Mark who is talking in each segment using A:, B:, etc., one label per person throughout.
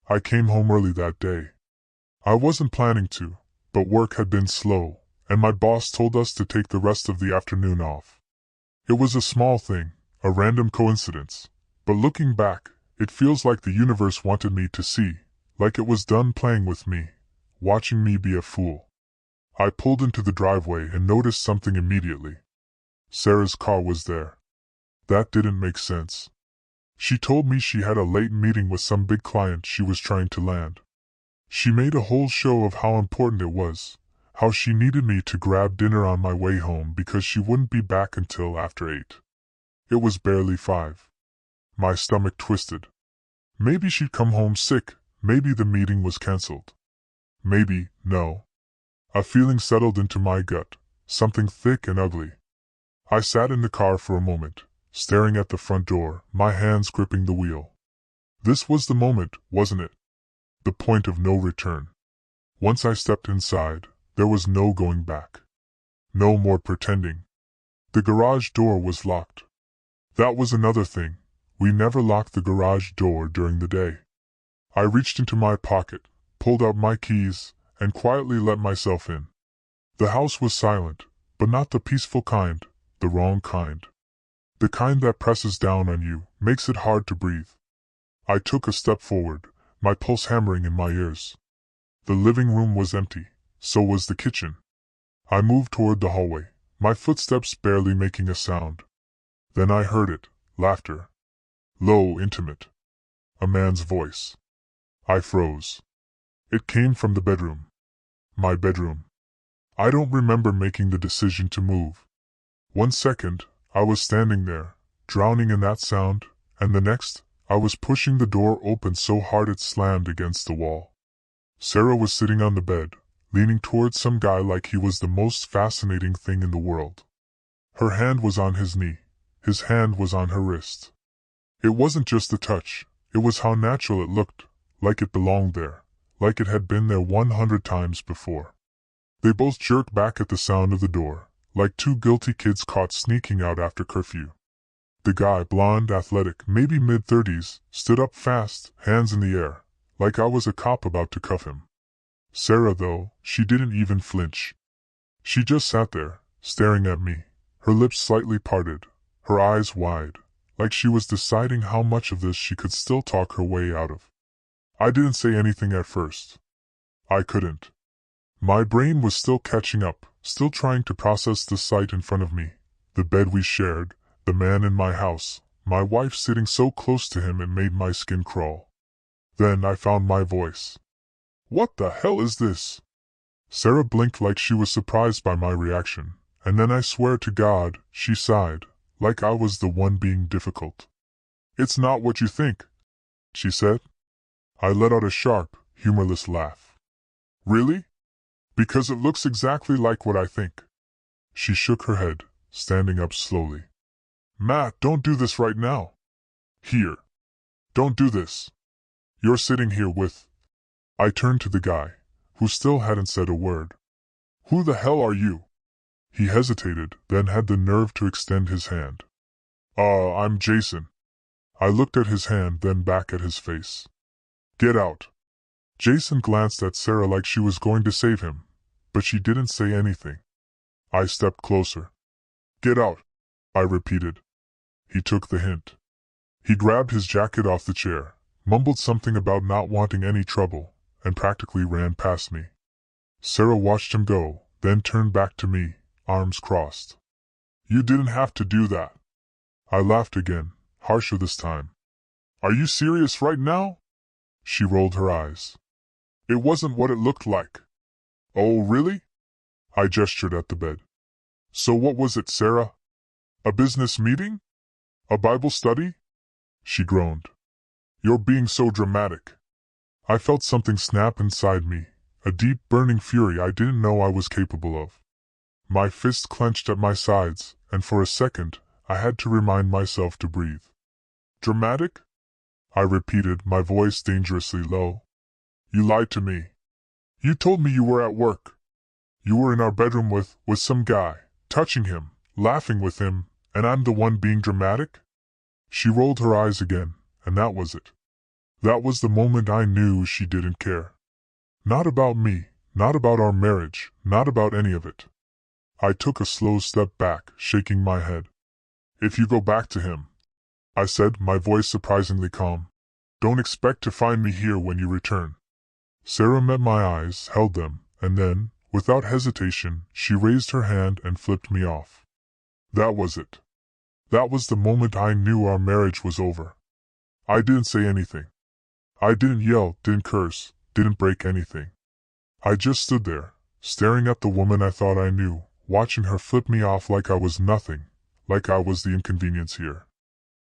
A: I came home early that day. I wasn't planning to, but work had been slow, and my boss told us to take the rest of the afternoon off. It was a small thing, a random coincidence, but looking back, it feels like the universe wanted me to see, like it was done playing with me, watching me be a fool. I pulled into the driveway and noticed something immediately. Sarah's car was there. That didn't make sense. She told me she had a late meeting with some big client she was trying to land. She made a whole show of how important it was, how she needed me to grab dinner on my way home because she wouldn't be back until after 8. It was barely 5. My stomach twisted. Maybe she'd come home sick, maybe the meeting was cancelled. Maybe, no. A feeling settled into my gut, something thick and ugly. I sat in the car for a moment, staring at the front door, my hands gripping the wheel. This was the moment, wasn't it? The point of no return. Once I stepped inside, there was no going back. No more pretending. The garage door was locked. That was another thing. We never locked the garage door during the day. I reached into my pocket, pulled out my keys, and quietly let myself in. The house was silent, but not the peaceful kind, the wrong kind. The kind that presses down on you, makes it hard to breathe. I took a step forward, my pulse hammering in my ears. The living room was empty, so was the kitchen. I moved toward the hallway, my footsteps barely making a sound. Then I heard it, laughter. Low, intimate. A man's voice. I froze. It came from the bedroom. My bedroom. I don't remember making the decision to move. 1 second, I was standing there, drowning in that sound, and the next, I was pushing the door open so hard it slammed against the wall. Sarah was sitting on the bed, leaning towards some guy like he was the most fascinating thing in the world. Her hand was on his knee. His hand was on her wrist. It wasn't just the touch, it was how natural it looked, like it belonged there, like it had been there 100 times before. They both jerked back at the sound of the door, like two guilty kids caught sneaking out after curfew. The guy, blonde, athletic, maybe mid-30s, stood up fast, hands in the air, like I was a cop about to cuff him. Sarah, though, she didn't even flinch. She just sat there, staring at me, her lips slightly parted, her eyes wide, like she was deciding how much of this she could still talk her way out of. I didn't say anything at first. I couldn't. My brain was still catching up, still trying to process the sight in front of me, the bed we shared, the man in my house, my wife sitting so close to him it made my skin crawl. Then I found my voice. "What the hell is this?" Sarah blinked like she was surprised by my reaction, and then I swear to God, she sighed, like I was the one being difficult. "It's not what you think," she said. I let out a sharp, humorless laugh. "Really? Because it looks exactly like what I think." She shook her head, standing up slowly. "Matt, don't do this right now. Here. Don't do this. You're sitting here with—" I turned to the guy, who still hadn't said a word. "Who the hell are you?" He hesitated, then had the nerve to extend his hand. I'm Jason." I looked at his hand, then back at his face. "Get out." Jason glanced at Sarah like she was going to save him, but she didn't say anything. I stepped closer. "Get out," I repeated. He took the hint. He grabbed his jacket off the chair, mumbled something about not wanting any trouble, and practically ran past me. Sarah watched him go, then turned back to me, arms crossed. "You didn't have to do that." I laughed again, harsher this time. "Are you serious right now?" She rolled her eyes. "It wasn't what it looked like." "Oh, really?" I gestured at the bed. "So what was it, Sarah? A business meeting? A Bible study?" She groaned. "You're being so dramatic." I felt something snap inside me, a deep burning fury I didn't know I was capable of. My fists clenched at my sides, and for a second, I had to remind myself to breathe. "Dramatic?" I repeated, my voice dangerously low. "You lied to me. You told me you were at work. You were in our bedroom with some guy, touching him, laughing with him, and I'm the one being dramatic?" She rolled her eyes again, and that was it. That was the moment I knew she didn't care. Not about me, not about our marriage, not about any of it. I took a slow step back, shaking my head. If you go back to him, I said, my voice surprisingly calm, don't expect to find me here when you return. Sarah met my eyes, held them, and then, without hesitation, she raised her hand and flipped me off. That was it. That was the moment I knew our marriage was over. I didn't say anything. I didn't yell, didn't curse, didn't break anything. I just stood there, staring at the woman I thought I knew, watching her flip me off like I was nothing, like I was the inconvenience here.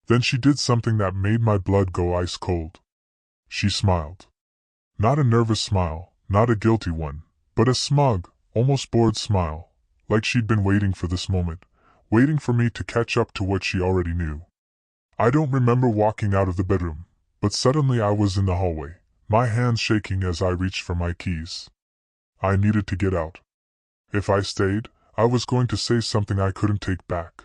A: Then she did something that made my blood go ice cold. She smiled. Not a nervous smile, not a guilty one, but a smug, almost bored smile, like she'd been waiting for this moment, waiting for me to catch up to what she already knew. I don't remember walking out of the bedroom, but suddenly I was in the hallway, my hands shaking as I reached for my keys. I needed to get out. If I stayed, I was going to say something I couldn't take back.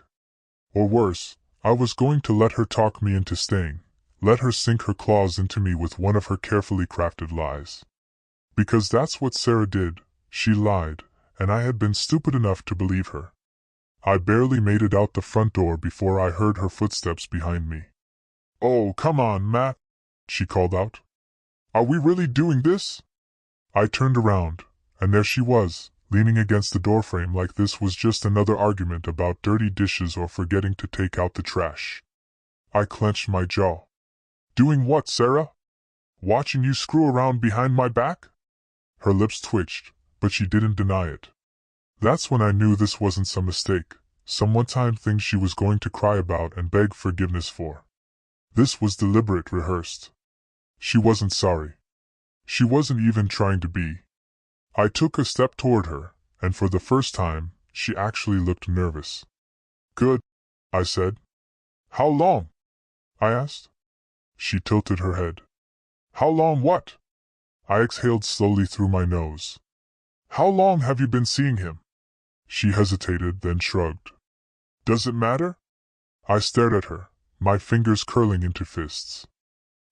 A: Or worse, I was going to let her talk me into staying, let her sink her claws into me with one of her carefully crafted lies. Because that's what Sarah did, she lied, and I had been stupid enough to believe her. I barely made it out the front door before I heard her footsteps behind me. "Oh, come on, Matt," she called out. "Are we really doing this?" I turned around, and there she was, leaning against the doorframe like this was just another argument about dirty dishes or forgetting to take out the trash. I clenched my jaw. "Doing what, Sarah? Watching you screw around behind my back?" Her lips twitched, but she didn't deny it. That's when I knew this wasn't some mistake, some one-time thing she was going to cry about and beg forgiveness for. This was deliberate, rehearsed. She wasn't sorry. She wasn't even trying to be. I took a step toward her, and for the first time, she actually looked nervous. "Good," I said. "How long?" I asked. She tilted her head. "How long what?" I exhaled slowly through my nose. "How long have you been seeing him?" She hesitated, then shrugged. "Does it matter?" I stared at her, my fingers curling into fists.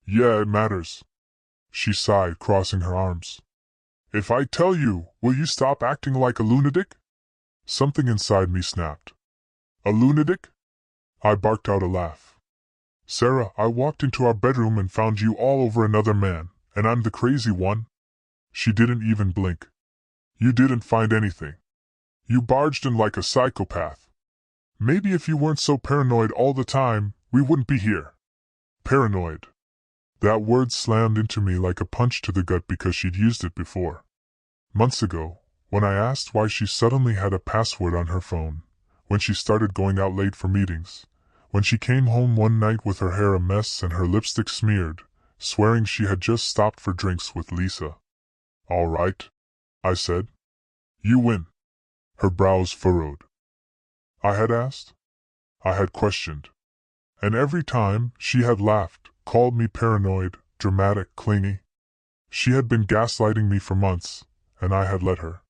A: "Yeah, it matters." She sighed, crossing her arms. "If I tell you, will you stop acting like a lunatic?" Something inside me snapped. "A lunatic?" I barked out a laugh. "Sarah, I walked into our bedroom and found you all over another man, and I'm the crazy one?" She didn't even blink. "You didn't find anything. You barged in like a psychopath. Maybe if you weren't so paranoid all the time, we wouldn't be here." Paranoid. That word slammed into me like a punch to the gut because she'd used it before. Months ago, when I asked why she suddenly had a password on her phone, when she started going out late for meetings, when she came home one night with her hair a mess and her lipstick smeared, swearing she had just stopped for drinks with Lisa. "All right," I said. "You win." Her brows furrowed. I had asked. I had questioned. And every time, she had laughed, called me paranoid, dramatic, clingy. She had been gaslighting me for months, and I had let her.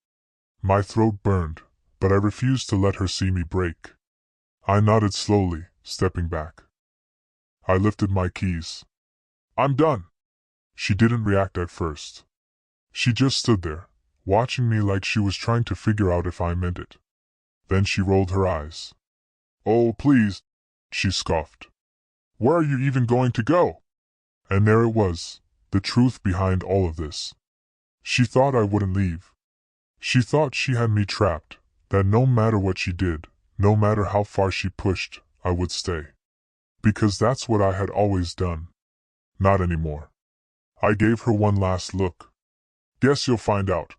A: My throat burned, but I refused to let her see me break. I nodded slowly, stepping back. I lifted my keys. "I'm done." She didn't react at first. She just stood there, watching me like she was trying to figure out if I meant it. Then she rolled her eyes. "Oh, please," she scoffed. "Where are you even going to go?" And there it was, the truth behind all of this. She thought I wouldn't leave. She thought she had me trapped, that no matter what she did, no matter how far she pushed, I would stay. Because that's what I had always done. Not anymore. I gave her one last look. "Guess you'll find out,"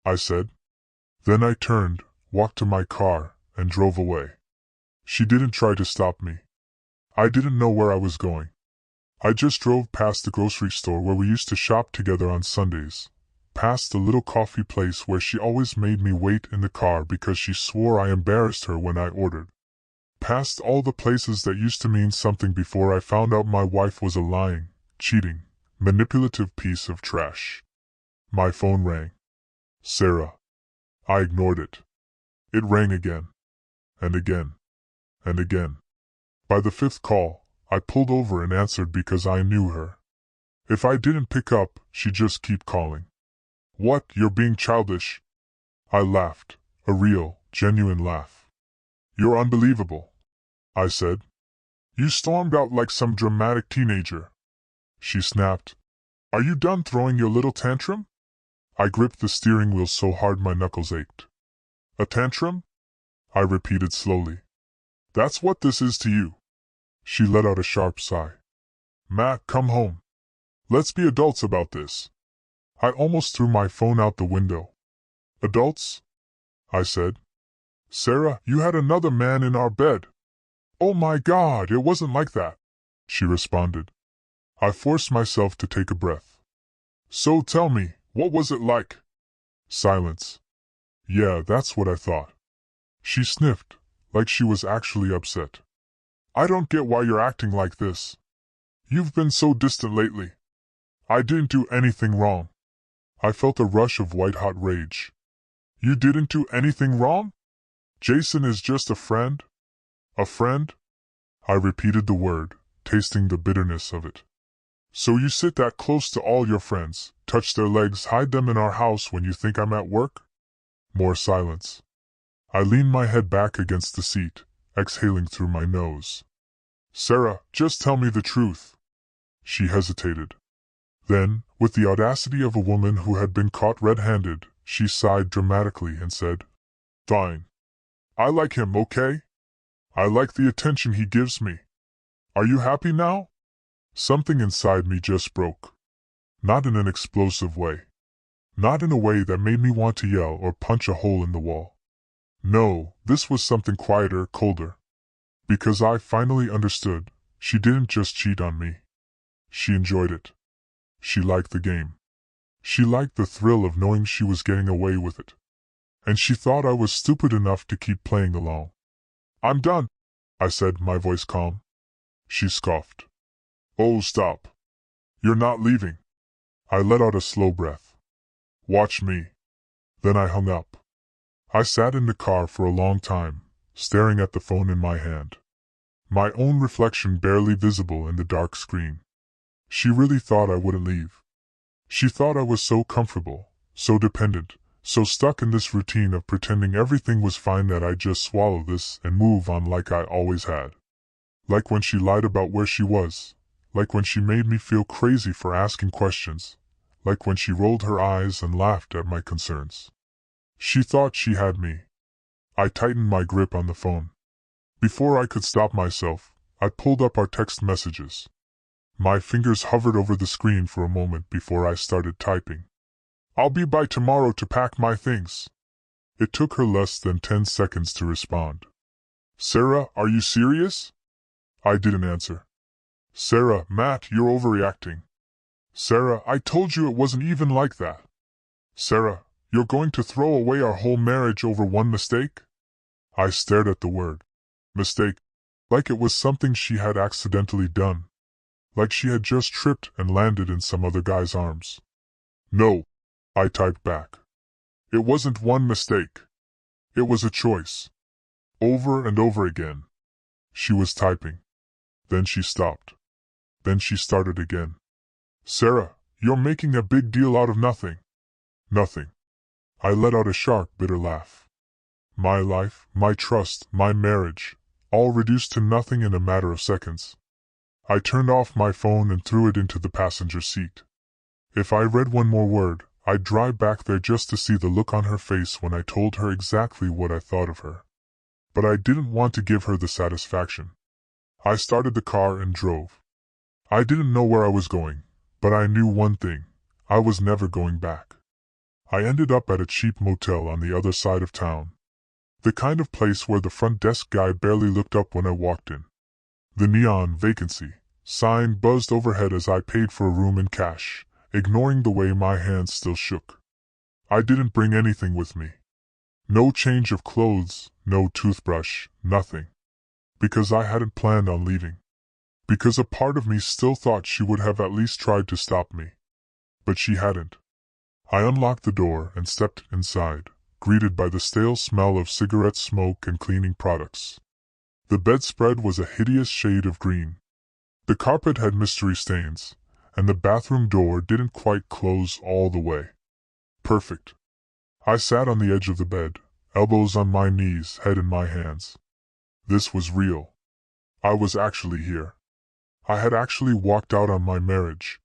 A: I said. Then I turned, walked to my car, and drove away. She didn't try to stop me. I didn't know where I was going. I just drove past the grocery store where we used to shop together on Sundays, past the little coffee place where she always made me wait in the car because she swore I embarrassed her when I ordered, past all the places that used to mean something before I found out my wife was a lying, cheating, manipulative piece of trash. My phone rang. Sarah. I ignored it. It rang again. And again. And again. By the fifth call, I pulled over and answered because I knew her. If I didn't pick up, she'd just keep calling. What, you're being childish? I laughed, a real, genuine laugh. You're unbelievable, I said. You stormed out like some dramatic teenager. She snapped. Are you done throwing your little tantrum? I gripped the steering wheel so hard my knuckles ached. A tantrum? I repeated slowly. That's what this is to you. She let out a sharp sigh. Matt, come home. Let's be adults about this. I almost threw my phone out the window. Adults? I said. Sarah, you had another man in our bed. Oh my God, it wasn't like that, she responded. I forced myself to take a breath. So tell me, what was it like? Silence. Yeah, that's what I thought. She sniffed, like she was actually upset. I don't get why you're acting like this. You've been so distant lately. I didn't do anything wrong. I felt a rush of white-hot rage. You didn't do anything wrong? Jason is just a friend? A friend? I repeated the word, tasting the bitterness of it. So you sit that close to all your friends, touch their legs, hide them in our house when you think I'm at work? More silence. I leaned my head back against the seat, exhaling through my nose. Sarah, just tell me the truth. She hesitated. Then, with the audacity of a woman who had been caught red-handed, she sighed dramatically and said, Fine. I like him, okay? I like the attention he gives me. Are you happy now? Something inside me just broke. Not in an explosive way. Not in a way that made me want to yell or punch a hole in the wall. No, this was something quieter, colder. Because I finally understood, she didn't just cheat on me. She enjoyed it. She liked the game. She liked the thrill of knowing she was getting away with it. And she thought I was stupid enough to keep playing along. I'm done, I said, my voice calm. She scoffed. Oh, stop. You're not leaving. I let out a slow breath. Watch me. Then I hung up. I sat in the car for a long time, staring at the phone in my hand. My own reflection barely visible in the dark screen. She really thought I wouldn't leave. She thought I was so comfortable, so dependent, so stuck in this routine of pretending everything was fine that I'd just swallow this and move on like I always had. Like when she lied about where she was. Like when she made me feel crazy for asking questions. Like when she rolled her eyes and laughed at my concerns. She thought she had me. I tightened my grip on the phone. Before I could stop myself, I pulled up our text messages. My fingers hovered over the screen for a moment before I started typing. I'll be by tomorrow to pack my things. It took her less than 10 seconds to respond. Sarah, are you serious? I didn't answer. Sarah, Matt, you're overreacting. Sarah, I told you it wasn't even like that. Sarah, you're going to throw away our whole marriage over one mistake? I stared at the word. Mistake. Like it was something she had accidentally done. Like she had just tripped and landed in some other guy's arms. No, I typed back. It wasn't one mistake. It was a choice. Over and over again. She was typing. Then she stopped. Then she started again. Sarah, you're making a big deal out of nothing. Nothing. I let out a sharp, bitter laugh. My life, my trust, my marriage, all reduced to nothing in a matter of seconds. I turned off my phone and threw it into the passenger seat. If I read one more word, I'd drive back there just to see the look on her face when I told her exactly what I thought of her. But I didn't want to give her the satisfaction. I started the car and drove. I didn't know where I was going, but I knew one thing. I was never going back. I ended up at a cheap motel on the other side of town. The kind of place where the front desk guy barely looked up when I walked in. The neon vacancy sign buzzed overhead as I paid for a room in cash, ignoring the way my hands still shook. I didn't bring anything with me. No change of clothes, no toothbrush, nothing. Because I hadn't planned on leaving. Because a part of me still thought she would have at least tried to stop me. But she hadn't. I unlocked the door and stepped inside, greeted by the stale smell of cigarette smoke and cleaning products. The bedspread was a hideous shade of green. The carpet had mystery stains, and the bathroom door didn't quite close all the way. Perfect. I sat on the edge of the bed, elbows on my knees, head in my hands. This was real. I was actually here. I had actually walked out on my marriage.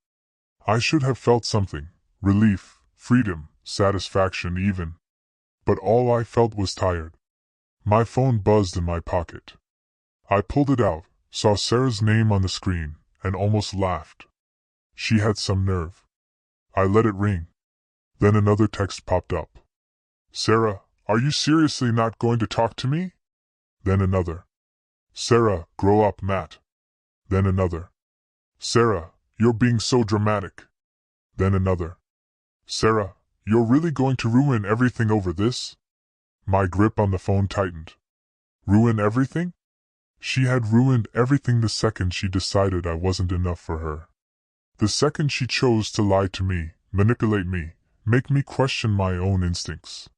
A: I should have felt something, relief, freedom, satisfaction even. But all I felt was tired. My phone buzzed in my pocket. I pulled it out, saw Sarah's name on the screen, and almost laughed. She had some nerve. I let it ring. Then another text popped up. Sarah, are you seriously not going to talk to me? Then another. Sarah, grow up, Matt. Then another. Sarah, you're being so dramatic. Then another. Sarah, you're really going to ruin everything over this? My grip on the phone tightened. Ruin everything? She had ruined everything the second she decided I wasn't enough for her. The second she chose to lie to me, manipulate me, make me question my own instincts.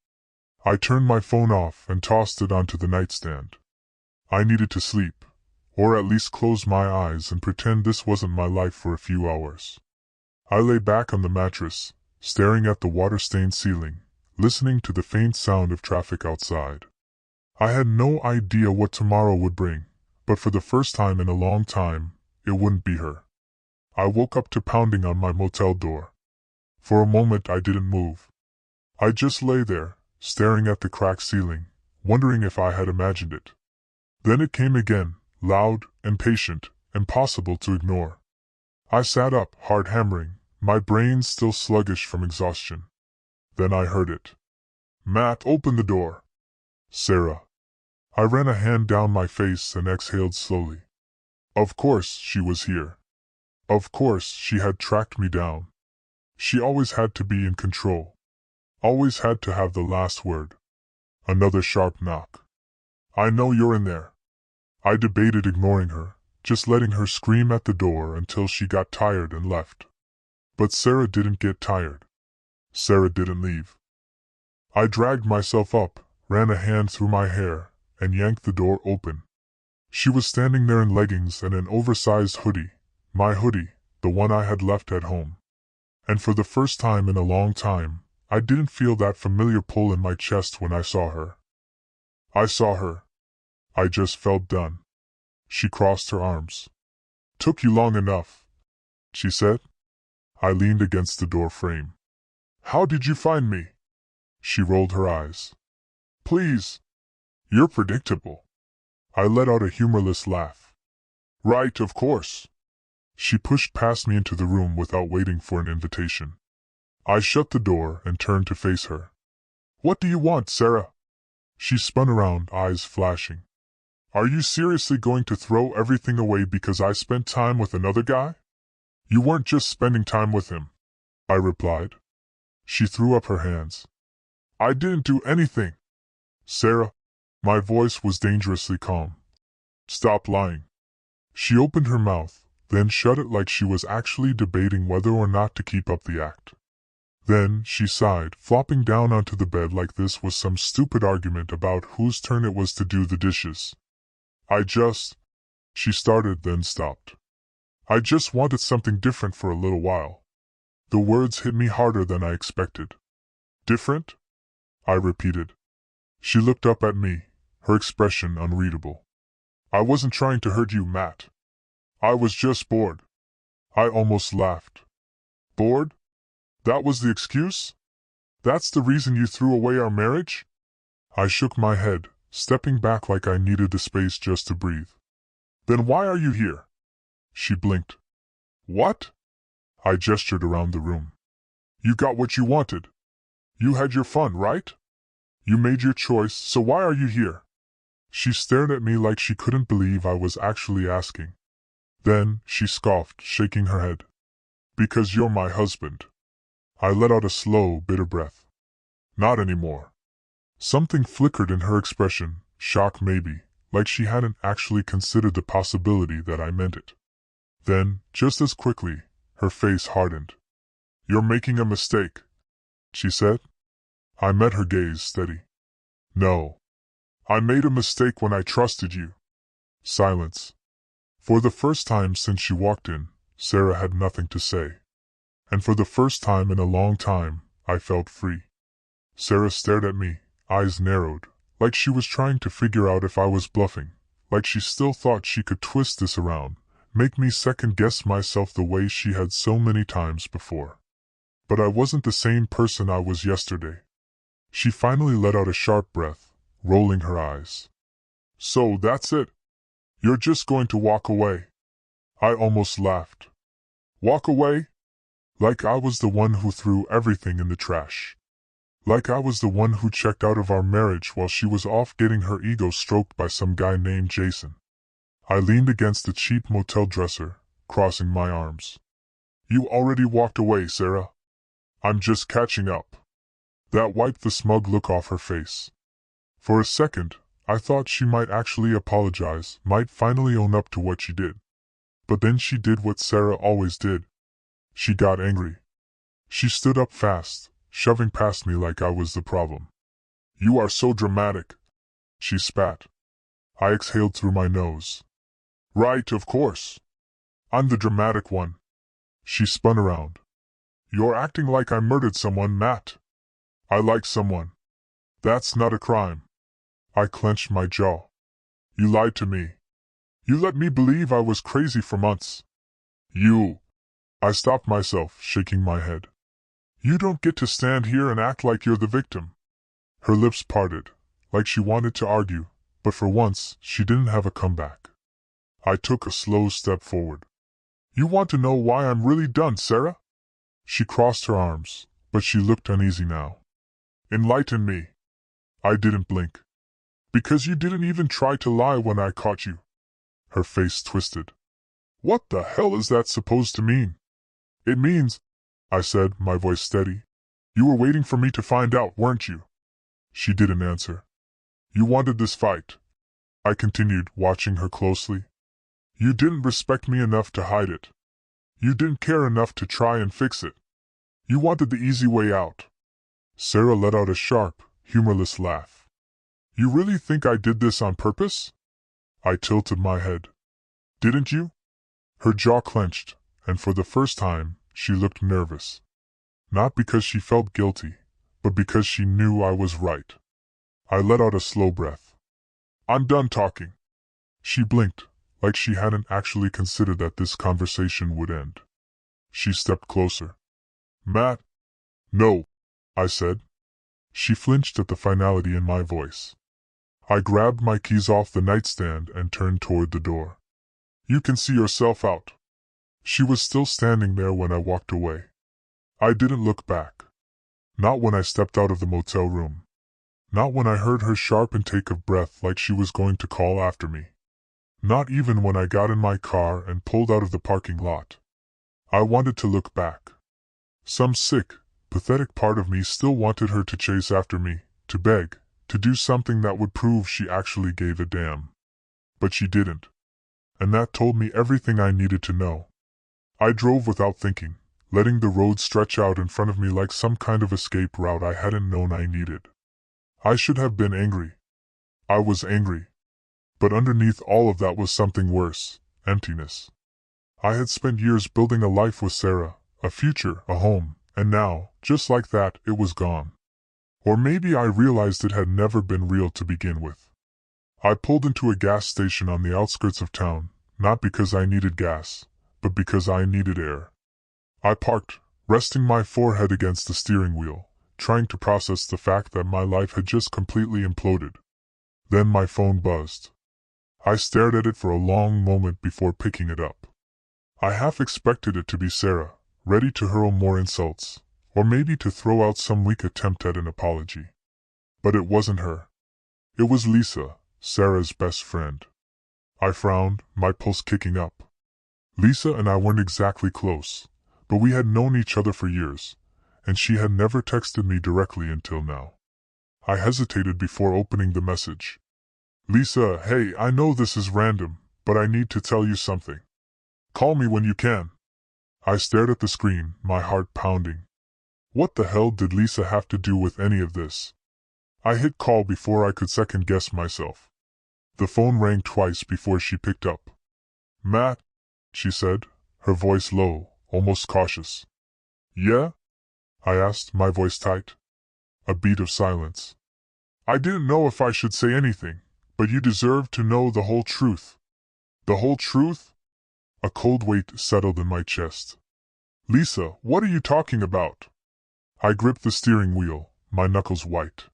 A: I turned my phone off and tossed it onto the nightstand. I needed to sleep, or at least close my eyes and pretend this wasn't my life for a few hours. I lay back on the mattress, staring at the water-stained ceiling, listening to the faint sound of traffic outside. I had no idea what tomorrow would bring, but for the first time in a long time, it wouldn't be her. I woke up to pounding on my motel door. For a moment I didn't move. I just lay there, staring at the cracked ceiling, wondering if I had imagined it. Then it came again, loud, impatient, impossible to ignore. I sat up, heart hammering, my brain still sluggish from exhaustion. Then I heard it. Matt, open the door. Sarah. I ran a hand down my face and exhaled slowly. Of course she was here. Of course she had tracked me down. She always had to be in control. Always had to have the last word. Another sharp knock. I know you're in there. I debated ignoring her, just letting her scream at the door until she got tired and left. But Sarah didn't get tired. Sarah didn't leave. I dragged myself up, ran a hand through my hair, and yanked the door open. She was standing there in leggings and an oversized hoodie, my hoodie, the one I had left at home. And for the first time in a long time, I didn't feel that familiar pull in my chest when I saw her. I saw her. I just felt done. She crossed her arms. Took you long enough, she said. I leaned against the door frame. How did you find me? She rolled her eyes. Please. You're predictable. I let out a humorless laugh. Right, of course. She pushed past me into the room without waiting for an invitation. I shut the door and turned to face her. What do you want, Sarah? She spun around, eyes flashing. Are you seriously going to throw everything away because I spent time with another guy? You weren't just spending time with him, I replied. She threw up her hands. I didn't do anything. Sarah, my voice was dangerously calm. Stop lying. She opened her mouth, then shut it like she was actually debating whether or not to keep up the act. Then she sighed, flopping down onto the bed like this was some stupid argument about whose turn it was to do the dishes. She started, then stopped. I just wanted something different for a little while. The words hit me harder than I expected. Different? I repeated. She looked up at me, her expression unreadable. I wasn't trying to hurt you, Matt. I was just bored. I almost laughed. Bored? That was the excuse? That's the reason you threw away our marriage? I shook my head, stepping back like I needed the space just to breathe. Then why are you here? She blinked. What? I gestured around the room. You got what you wanted. You had your fun, right? You made your choice, so why are you here? She stared at me like she couldn't believe I was actually asking. Then she scoffed, shaking her head. Because you're my husband. I let out a slow, bitter breath. Not anymore. Something flickered in her expression, shock maybe, like she hadn't actually considered the possibility that I meant it. Then, just as quickly, her face hardened. You're making a mistake, she said. I met her gaze steady. No. I made a mistake when I trusted you. Silence. For the first time since she walked in, Sarah had nothing to say. And for the first time in a long time, I felt free. Sarah stared at me, eyes narrowed, like she was trying to figure out if I was bluffing, like she still thought she could twist this around, make me second-guess myself the way she had so many times before. But I wasn't the same person I was yesterday. She finally let out a sharp breath, rolling her eyes. So that's it? You're just going to walk away? I almost laughed. Walk away? Like I was the one who threw everything in the trash. Like I was the one who checked out of our marriage while she was off getting her ego stroked by some guy named Jason. I leaned against the cheap motel dresser, crossing my arms. You already walked away, Sarah. I'm just catching up. That wiped the smug look off her face. For a second, I thought she might actually apologize, might finally own up to what she did. But then she did what Sarah always did. She got angry. She stood up fast, shoving past me like I was the problem. You are so dramatic, she spat. I exhaled through my nose. Right, of course. I'm the dramatic one. She spun around. You're acting like I murdered someone, Matt. I like someone. That's not a crime. I clenched my jaw. You lied to me. You let me believe I was crazy for months. You. I stopped myself, shaking my head. You don't get to stand here and act like you're the victim. Her lips parted, like she wanted to argue, but for once, she didn't have a comeback. I took a slow step forward. You want to know why I'm really done, Sarah? She crossed her arms, but she looked uneasy now. Enlighten me. I didn't blink. Because you didn't even try to lie when I caught you. Her face twisted. What the hell is that supposed to mean? It means, I said, my voice steady. You were waiting for me to find out, weren't you? She didn't answer. You wanted this fight. I continued, watching her closely. You didn't respect me enough to hide it. You didn't care enough to try and fix it. You wanted the easy way out. Sarah let out a sharp, humorless laugh. You really think I did this on purpose? I tilted my head. Didn't you? Her jaw clenched, and for the first time, she looked nervous. Not because she felt guilty, but because she knew I was right. I let out a slow breath. I'm done talking. She blinked, like she hadn't actually considered that this conversation would end. She stepped closer. Matt? No, I said. She flinched at the finality in my voice. I grabbed my keys off the nightstand and turned toward the door. You can see yourself out. She was still standing there when I walked away. I didn't look back. Not when I stepped out of the motel room. Not when I heard her sharp intake of breath like she was going to call after me. Not even when I got in my car and pulled out of the parking lot. I wanted to look back. Some sick, pathetic part of me still wanted her to chase after me, to beg, to do something that would prove she actually gave a damn. But she didn't. And that told me everything I needed to know. I drove without thinking, letting the road stretch out in front of me like some kind of escape route I hadn't known I needed. I should have been angry. I was angry. But underneath all of that was something worse, emptiness. I had spent years building a life with Sarah, a future, a home, and now, just like that, it was gone. Or maybe I realized it had never been real to begin with. I pulled into a gas station on the outskirts of town, not because I needed gas, but because I needed air. I parked, resting my forehead against the steering wheel, trying to process the fact that my life had just completely imploded. Then my phone buzzed. I stared at it for a long moment before picking it up. I half expected it to be Sarah, ready to hurl more insults, or maybe to throw out some weak attempt at an apology. But it wasn't her. It was Lisa, Sarah's best friend. I frowned, my pulse kicking up. Lisa and I weren't exactly close, but we had known each other for years, and she had never texted me directly until now. I hesitated before opening the message. Lisa, hey, I know this is random, but I need to tell you something. Call me when you can. I stared at the screen, my heart pounding. What the hell did Lisa have to do with any of this? I hit call before I could second-guess myself. The phone rang twice before she picked up. Matt, she said, her voice low, almost cautious. Yeah? I asked, my voice tight. A beat of silence. I didn't know if I should say anything, but you deserve to know the whole truth. The whole truth? A cold weight settled in my chest. Lisa, what are you talking about? I gripped the steering wheel, my knuckles white.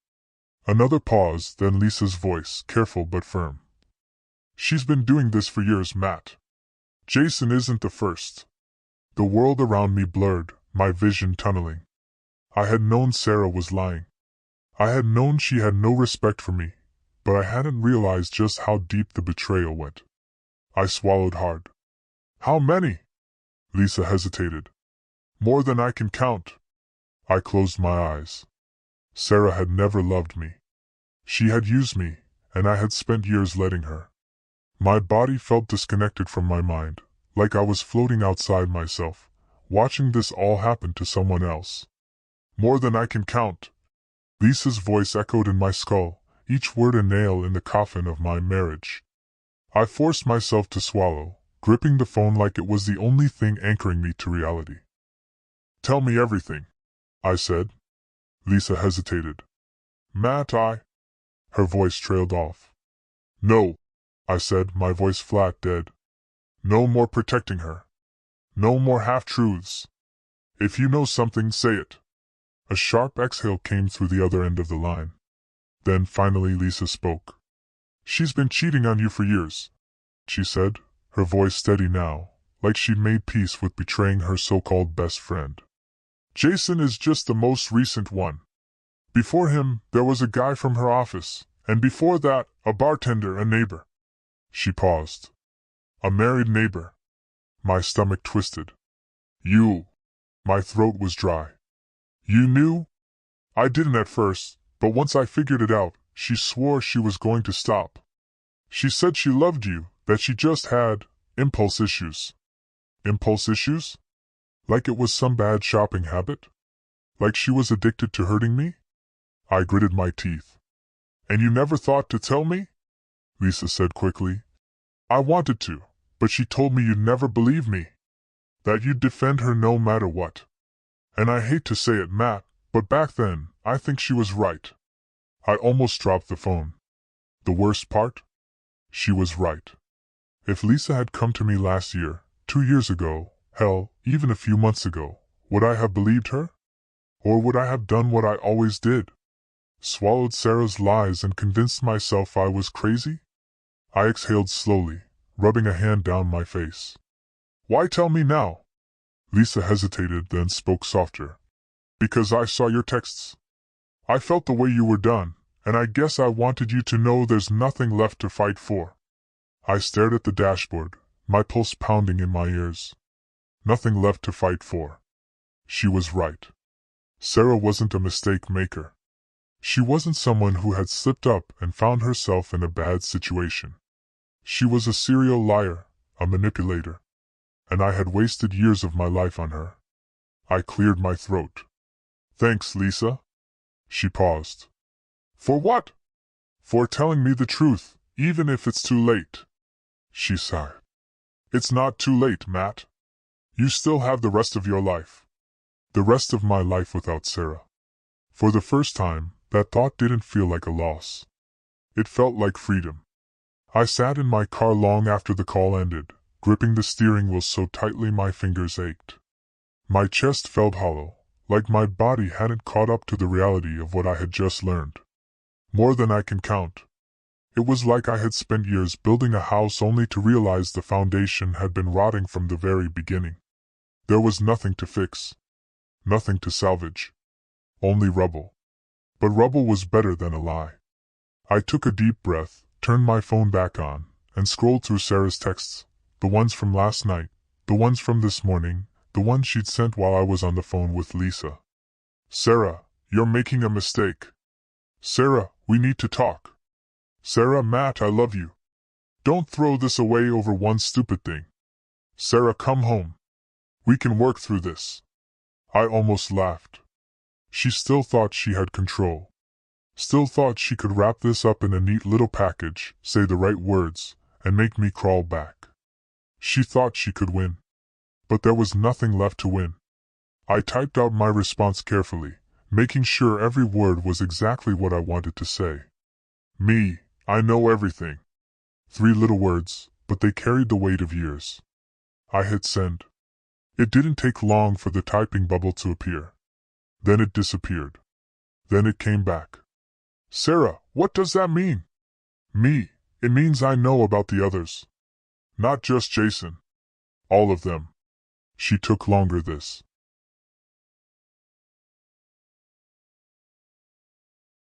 A: Another pause, then Lisa's voice, careful but firm. She's been doing this for years, Matt. Jason isn't the first. The world around me blurred, my vision tunneling. I had known Sarah was lying. I had known she had no respect for me, but I hadn't realized just how deep the betrayal went. I swallowed hard. How many? Lisa hesitated. More than I can count. I closed my eyes. Sarah had never loved me. She had used me, and I had spent years letting her. My body felt disconnected from my mind, like I was floating outside myself, watching this all happen to someone else. More than I can count. Lisa's voice echoed in my skull, each word a nail in the coffin of my marriage. I forced myself to swallow, gripping the phone like it was the only thing anchoring me to reality. Tell me everything, I said. Lisa hesitated. Matt, Her voice trailed off. No, I said, my voice flat, dead. No more protecting her. No more half-truths. If you know something, say it. A sharp exhale came through the other end of the line. Then finally Lisa spoke. She's been cheating on you for years, she said, her voice steady now, like she'd made peace with betraying her so-called best friend. Jason is just the most recent one. Before him, there was a guy from her office, and before that, a bartender, a neighbor. She paused. A married neighbor. My stomach twisted. You. My throat was dry. You knew? I didn't at first, but once I figured it out, she swore she was going to stop. She said she loved you, that she just had impulse issues. Impulse issues? Like it was some bad shopping habit? Like she was addicted to hurting me? I gritted my teeth. And you never thought to tell me? Lisa said quickly. I wanted to, but she told me you'd never believe me. That you'd defend her no matter what. And I hate to say it, Matt, but back then, I think she was right. I almost dropped the phone. The worst part? She was right. If Lisa had come to me last year, 2 years ago, hell, even a few months ago, would I have believed her? Or would I have done what I always did? Swallowed Sarah's lies and convinced myself I was crazy? I exhaled slowly, rubbing a hand down my face. Why tell me now? Lisa hesitated, then spoke softer. Because I saw your texts. I felt the way you were done, and I guess I wanted you to know there's nothing left to fight for. I stared at the dashboard, my pulse pounding in my ears. Nothing left to fight for. She was right. Sarah wasn't a mistake maker. She wasn't someone who had slipped up and found herself in a bad situation. She was a serial liar, a manipulator. And I had wasted years of my life on her. I cleared my throat. Thanks, Lisa. She paused. For what? For telling me the truth, even if it's too late. She sighed. It's not too late, Matt. You still have the rest of your life. The rest of my life without Sarah. For the first time, that thought didn't feel like a loss. It felt like freedom. I sat in my car long after the call ended, gripping the steering wheel so tightly my fingers ached. My chest felt hollow, like my body hadn't caught up to the reality of what I had just learned. More than I can count. It was like I had spent years building a house only to realize the foundation had been rotting from the very beginning. There was nothing to fix. Nothing to salvage. Only rubble. But rubble was better than a lie. I took a deep breath, turned my phone back on, and scrolled through Sarah's texts. The ones from last night, the ones from this morning, the ones she'd sent while I was on the phone with Lisa. Sarah, you're making a mistake. Sarah, we need to talk. Sarah, Matt, I love you. Don't throw this away over one stupid thing. Sarah, come home. We can work through this. I almost laughed. She still thought she had control. Still thought she could wrap this up in a neat little package, say the right words, and make me crawl back. She thought she could win. But there was nothing left to win. I typed out my response carefully, making sure every word was exactly what I wanted to say. Me, I know everything. 3 little words, but they carried the weight of years. I hit send. It didn't take long for the typing bubble to appear. Then it disappeared. Then it came back. Sarah, what does that mean? Me, it means I know about the others. Not just Jason. All of them. She took longer this